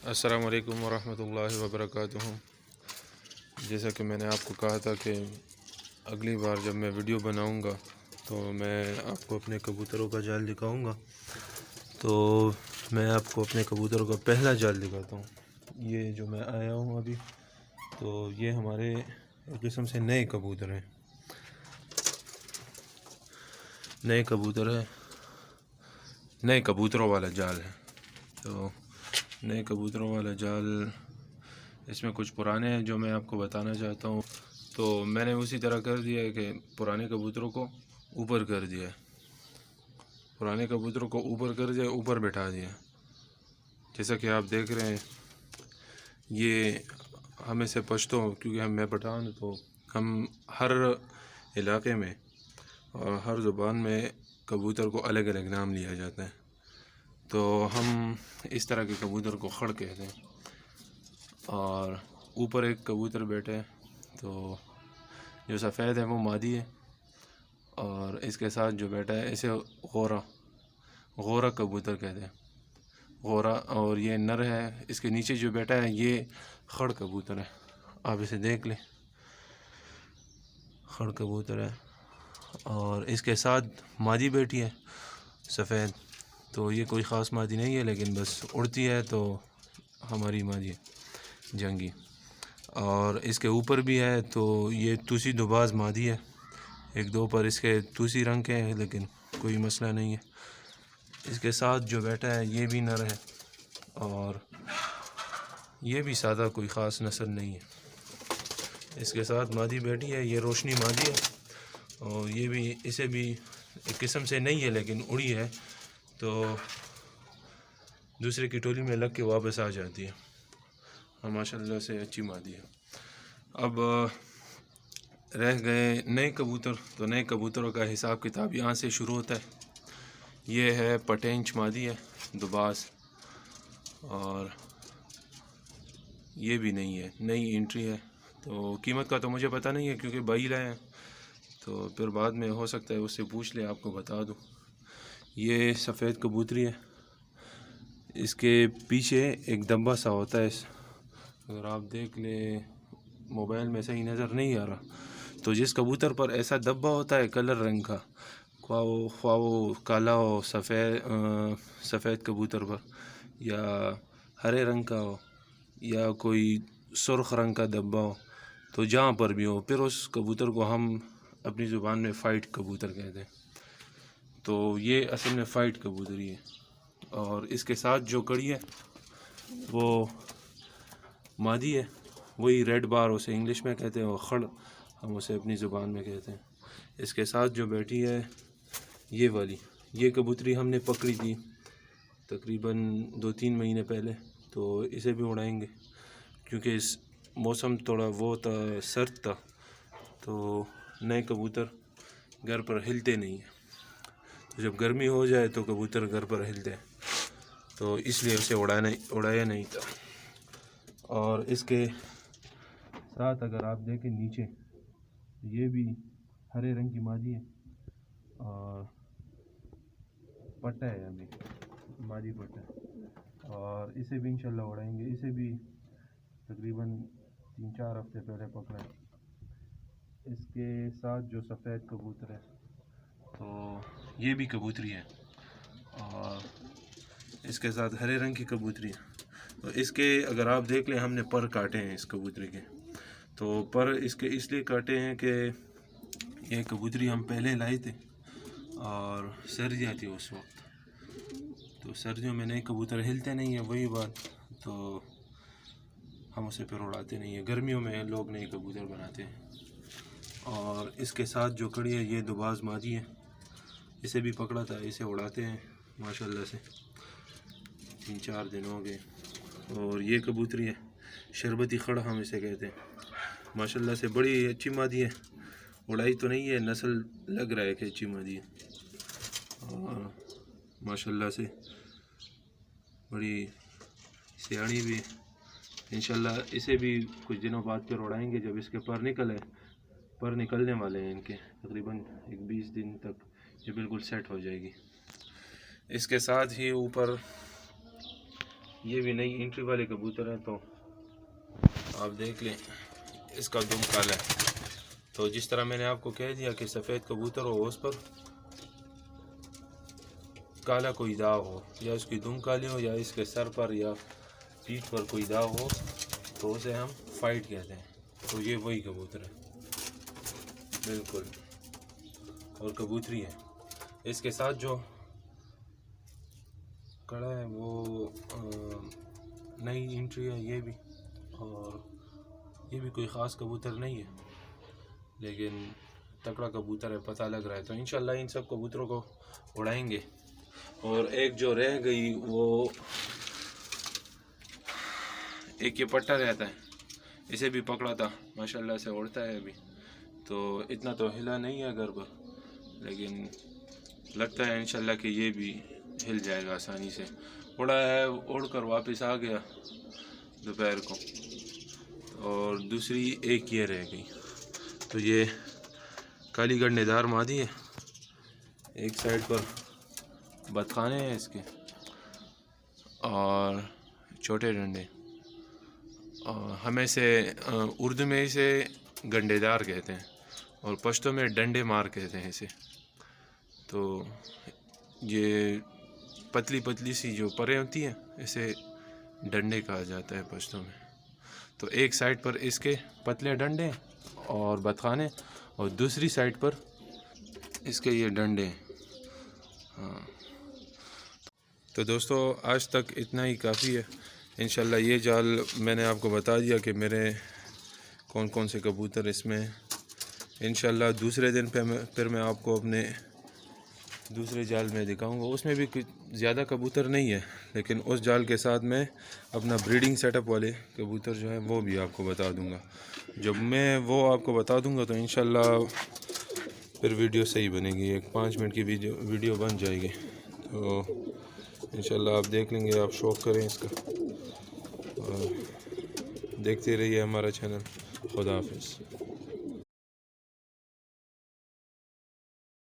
السلام علیکم ورحمۃ اللہ وبرکاتہ۔ جیسا کہ میں نے آپ کو کہا تھا کہ اگلی بار جب میں ویڈیو بناؤں گا تو میں آپ کو اپنے کبوتروں کا جال دکھاؤں گا۔ تو میں آپ کو اپنے کبوتروں کا پہلا جال دکھاتا ہوں۔ یہ جو میں آیا ہوں ابھی، تو یہ ہمارے ایک قسم سے نئے کبوتر ہیں، نئے کبوتر ہیں، نئے کبوتروں والا جال ہے۔ تو نئے کبوتروں والا جال، اس میں کچھ پرانے ہیں جو میں آپ کو بتانا چاہتا ہوں۔ تو میں نے اسی طرح کر دیا ہے کہ پرانے کبوتروں کو اوپر کر دیا، پرانے کبوتروں کو اوپر کر دیا، اوپر بٹھا دیا۔ جیسا کہ آپ دیکھ رہے ہیں، یہ ہمیں سے پشتوں، کیونکہ میں پٹھان، تو ہم ہر علاقے میں اور ہر زبان میں کبوتر کو الگ الگ نام لیا جاتا ہے۔ تو ہم اس طرح کے کبوتر کو خڑ کہتے ہیں۔ اور اوپر ایک کبوتر بیٹھے، تو جو سفید ہے وہ مادی ہے، اور اس کے ساتھ جو بیٹھا ہے اسے غورہ کبوتر کہتے ہیں، غورہ۔ اور یہ نر ہے، اس کے نیچے جو بیٹھا ہے یہ خڑ کبوتر ہے۔ آپ اسے دیکھ لیں، خڑ کبوتر ہے۔ اور اس کے ساتھ مادی بیٹھی ہے سفید، تو یہ کوئی خاص مادی نہیں ہے، لیکن بس اڑتی ہے تو ہماری مادی ہے، جنگی۔ اور اس کے اوپر بھی ہے، تو یہ توسی دوباز مادی ہے۔ ایک دو پر اس کے توسی رنگ کے ہیں، لیکن کوئی مسئلہ نہیں ہے۔ اس کے ساتھ جو بیٹھا ہے یہ بھی نر ہے، اور یہ بھی سادہ، کوئی خاص نسل نہیں ہے۔ اس کے ساتھ مادی بیٹھی ہے، یہ روشنی مادی ہے، اور یہ بھی، اسے بھی ایک قسم سے نہیں ہے لیکن اڑی ہے، تو دوسرے کی ٹولی میں لگ کے واپس آ جاتی ہے، اور ماشاء اللہ سے اچھی مادی ہے۔ اب رہ گئے نئے کبوتر، تو نئے کبوتروں کا حساب کتاب یہاں سے شروع ہوتا ہے۔ یہ ہے پٹینچ مادی ہے، دباس، اور یہ بھی نہیں ہے، نئی انٹری ہے۔ تو قیمت کا تو مجھے پتہ نہیں ہے، کیونکہ بھائی لائے ہیں، تو پھر بعد میں ہو سکتا ہے اس سے پوچھ لیں، آپ کو بتا دوں۔ یہ سفید کبوتری ہے، اس کے پیچھے ایک دمبا سا ہوتا ہے، اگر آپ دیکھ لیں، موبائل میں صحیح نظر نہیں آ رہا، تو جس کبوتر پر ایسا دبا ہوتا ہے کلر رنگ کا، خواہ وہ کالا ہو، سفید کبوتر پر، یا ہرے رنگ کا ہو، یا کوئی سرخ رنگ کا دبا ہو، تو جہاں پر بھی ہو، پھر اس کبوتر کو ہم اپنی زبان میں فائٹ کبوتر کہتے ہیں۔ تو یہ اصل میں فائٹ کبوتری ہے۔ اور اس کے ساتھ جو کڑی ہے وہ مادی ہے، وہی ریڈ بار اسے انگلش میں کہتے ہیں، اور خڑ ہم اسے اپنی زبان میں کہتے ہیں۔ اس کے ساتھ جو بیٹھی ہے یہ والی، یہ کبوتری ہم نے پکڑی تھی تقریباً 2-3 مہینے پہلے، تو اسے بھی اڑائیں گے، کیونکہ اس موسم تھوڑا وہ تھا، سرد تھا، تو نئے کبوتر گھر پر ہلتے نہیں ہیں، تو جب گرمی ہو جائے تو کبوتر گھر پر ہلتے ہیں، تو اس لیے اسے اڑایا نہیں تھا۔ اور اس کے ساتھ اگر آپ دیکھیں نیچے، یہ بھی ہرے رنگ کی مادی ہے، اور پٹا ہے، ابھی مادی پٹا ہے، اور اسے بھی انشاءاللہ اڑائیں گے۔ اسے بھی تقریباً 3-4 ہفتے پہلے پکڑا ہے۔ اس کے ساتھ جو سفید کبوتر ہے، تو یہ بھی کبوتری ہے، اور اس کے ساتھ ہرے رنگ کی کبوتری ہے۔ تو اس کے اگر آپ دیکھ لیں، ہم نے پر کاٹے ہیں اس کبوتری کے، تو پر اس کے اس لیے کاٹے ہیں کہ یہ کبوتری ہم پہلے لائے تھے، اور سردیاں تھی اس وقت، تو سردیوں میں نئے کبوتر ہلتے نہیں ہیں، وہی بات، تو ہم اسے پھر اڑاتے نہیں ہیں۔ گرمیوں میں لوگ نئے کبوتر بناتے ہیں۔ اور اس کے ساتھ جو کڑی ہے یہ دباز مادی ہے، اسے بھی پکڑا تھا، اسے اڑاتے ہیں ماشاءاللہ سے، 3-4 دن ہو گئے۔ اور یہ کبوتری ہے، شربتی خڑ ہم اسے کہتے ہیں، ماشاءاللہ سے بڑی اچھی مادی ہے، اڑائی تو نہیں ہے، نسل لگ رہا ہے کہ اچھی مادی ہے، اور ماشاءاللہ سے بڑی سیاڑی بھی ہے۔ انشاءاللہ اسے بھی کچھ دنوں بعد پھر اڑائیں گے، جب اس کے پر نکلنے والے ہیں، ان کے تقریباً 20 دن تک یہ بالکل سیٹ ہو جائے گی۔ اس کے ساتھ ہی اوپر یہ بھی نئی انٹری والے کبوتر ہیں، تو آپ دیکھ لیں اس کا دم کالا ہے۔ تو جس طرح میں نے آپ کو کہہ دیا کہ سفید کبوتر ہو اس پر کالا کوئی داغ ہو، یا اس کی دم کالی ہو، یا اس کے سر پر یا پیٹھ پر کوئی داغ ہو، تو اسے ہم فائٹ کہتے ہیں۔ تو یہ وہی کبوتر ہے بالکل، اور کبوتری ہے۔ اس کے ساتھ جو کڑا ہے وہ نئی انٹری ہے یہ بھی، اور یہ بھی کوئی خاص کبوتر نہیں ہے لیکن تکڑا کبوتر ہے، پتہ لگ رہا ہے۔ تو انشاءاللہ ان سب کبوتروں کو اڑائیں گے۔ اور ایک جو رہ گئی وہ ایک یہ پٹا رہتا ہے، اسے بھی پکڑا تھا، ماشاءاللہ سے اڑتا ہے ابھی، تو اتنا تو ہلا نہیں ہے گھر پر، لیکن لگتا ہے انشاءاللہ کہ یہ بھی ہل جائے گا آسانی سے۔ اڑا ہے، اڑ کر واپس آ گیا دوپہر کو، اور دوسری ایک یہ رہ گئی۔ تو یہ کالی گنڈے دار مادی ہے، ایک سائڈ پر بطخانے ہیں اس کے، اور چھوٹے ڈنڈے، اور ہمیں سے اردو میں اسے گنڈے دار کہتے ہیں، اور پشتو میں ڈنڈے مار کہتے ہیں اسے۔ تو یہ پتلی پتلی سی جو پریں ہوتی ہیں اسے ڈنڈے کہا جاتا ہے پشتو میں۔ تو ایک سائڈ پر اس کے پتلے ڈنڈے اور بطخانے، اور دوسری سائڈ پر اس کے یہ ڈنڈے۔ ہاں، تو دوستو آج تک اتنا ہی کافی ہے۔ انشاءاللہ یہ جال میں نے آپ کو بتا دیا کہ میرے کون کون سے کبوتر اس میں۔ انشاءاللہ دوسرے دن پھر میں آپ کو اپنے دوسرے جال میں دکھاؤں گا، اس میں بھی کچھ زیادہ کبوتر نہیں ہے، لیکن اس جال کے ساتھ میں اپنا بریڈنگ سیٹ اپ والے کبوتر جو ہیں وہ بھی آپ کو بتا دوں گا۔ جب میں وہ آپ کو بتا دوں گا تو انشاءاللہ پھر ویڈیو صحیح بنے گی، ایک 5 منٹ کی ویڈیو بن جائے گی، تو انشاءاللہ آپ دیکھ لیں گے، آپ شوق کریں اس کا، اور دیکھتے رہیے ہمارا چینل۔ خدا حافظ۔